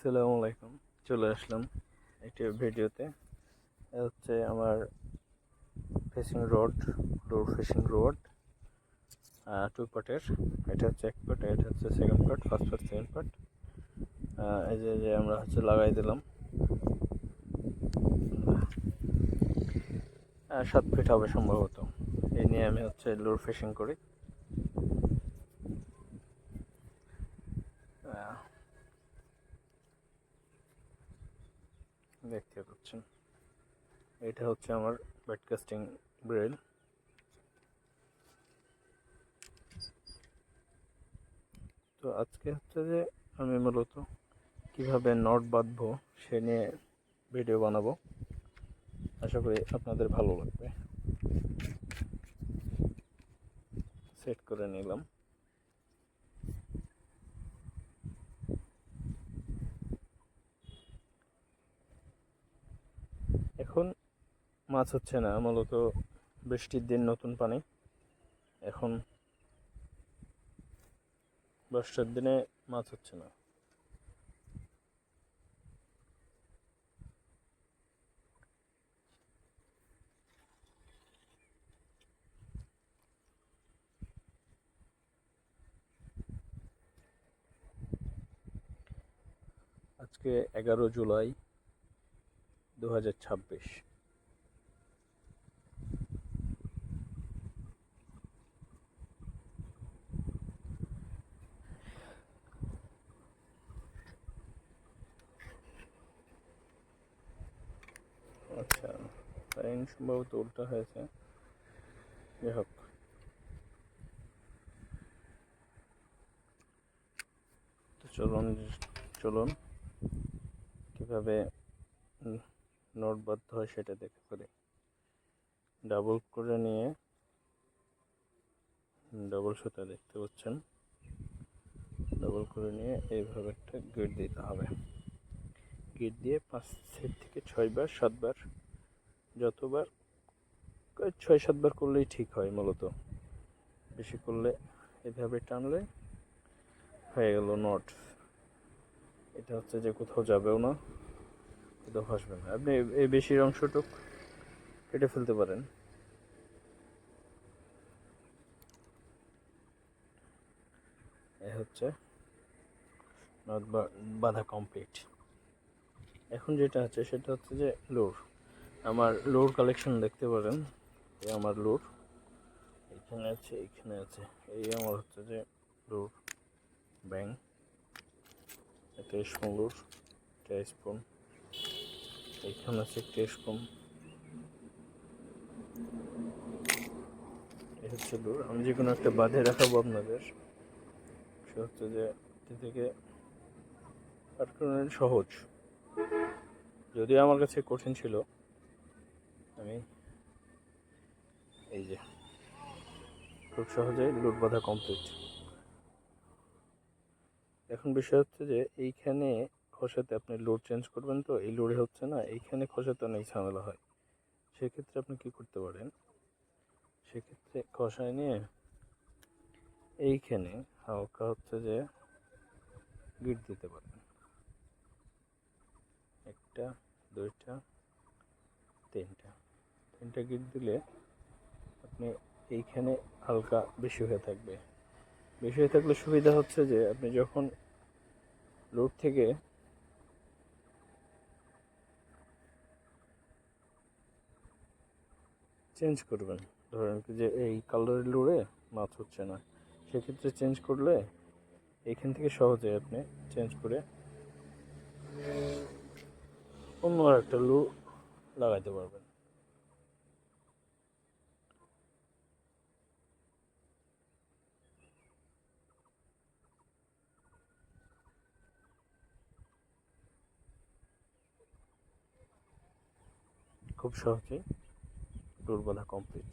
আসসালামু আলাইকুম। চলে আসলাম একটি ভিডিওতে। হচ্ছে আমার ফিশিং রড, ডোর ফিশিং রড, টু পার্টের। এটা হচ্ছে এক পার্ট, এটা হচ্ছে second part, first part, second part. এই যে আমরা হচ্ছে লাগাই দিলাম। 7 ফিট হবে সম্ভবত। এই নিয়ে আমি হচ্ছে লুর ফিশিং করি। দেখতে পাচ্ছেন, এটা হচ্ছে আমার ব্যাটকাস্টিং ব্রেল। তো আজকে হচ্ছে যে আমি মূলত কিভাবে নট বাঁধবো সে নিয়ে ভিডিও বানাবো। আশা করি আপনাদের ভালো লাগবে। সেট করে নিলাম। এখন মাছ হচ্ছে না, মূলত বৃষ্টির দিন, নতুন পানি। এখন বর্ষার দিনে মাছ হচ্ছে না। আজকে 11 জুলাই 2026। আচ্ছা, লাইন সম্ভবত উল্টা হয়েছে। যাই হোক, তো চলুন কীভাবে নোট বাঁধতে হয় সেটা দেখে করি। ডাবল করে নিয়ে, ডাবল সুতা দেখতে পাচ্ছেন, ডাবল করে নিয়ে এইভাবে একটা গিট দিতে হবে। গিট দিয়ে 5 থেকে 6 বার, 7 বার, যতবার 6-7 বার করলেই ঠিক হয়। মূলত বেশি করলে, এভাবে টানলে হয়ে গেল নট। এটা হচ্ছে যে কোথাও যাবেও না, কোথাও ফাঁসবে না। আপনি এই বেশির অংশটুক কেটে ফেলতে পারেন। এ হচ্ছে নট বাঁধা কমপ্লিট। এখন যেটা আছে সেটা হচ্ছে যে লোর। আমার লোর কালেকশন দেখতে পারেন। এই আমার লোর এখানে আছে, এখানে আছে। এই আমার হচ্ছে যে লোর ব্যাং, একটা স্পুন লোর, একটা স্পুন, এখানে আছে একটা স্পুন। এই হচ্ছে লোর। আমি যে কোনো একটা বাঁধে রাখাবো আপনাদের। সে হচ্ছে যে এটি থেকে আটকানো সহজ, যদিও আমার কাছে কঠিন ছিল। আমি এই যে খুব সহজেই লুট বাঁধা কমপ্লিট। এখন বিষয় হচ্ছে যে এইখানে খসাতে আপনি লোড চেঞ্জ করবেন, তো এই লোডে হচ্ছে না, এইখানে খসাতে অনেক ঝামেলা হয়। সেক্ষেত্রে আপনি কি করতে পারেন, সেক্ষেত্রে খসায় নিয়ে এইখানে হালকা হচ্ছে যে গিট দিতে পারেন। 1টা, 2টা, 3টা গিট দিলে আপনি এইখানে হালকা বেশি হয়ে থাকবে। বেশি হয়ে থাকলে সুবিধা হচ্ছে যে আপনি যখন লোড থেকে চেঞ্জ করবেন, ধরেন যে এই কালারের লুড়ে মাছ হচ্ছে না, সেক্ষেত্রে চেঞ্জ করলে এইখান থেকে সহজে আপনি চেঞ্জ করে অন্য একটা লু লাগাইতে পারবেন। খুব সহজেই লুর বাঁধা কমপ্লিট।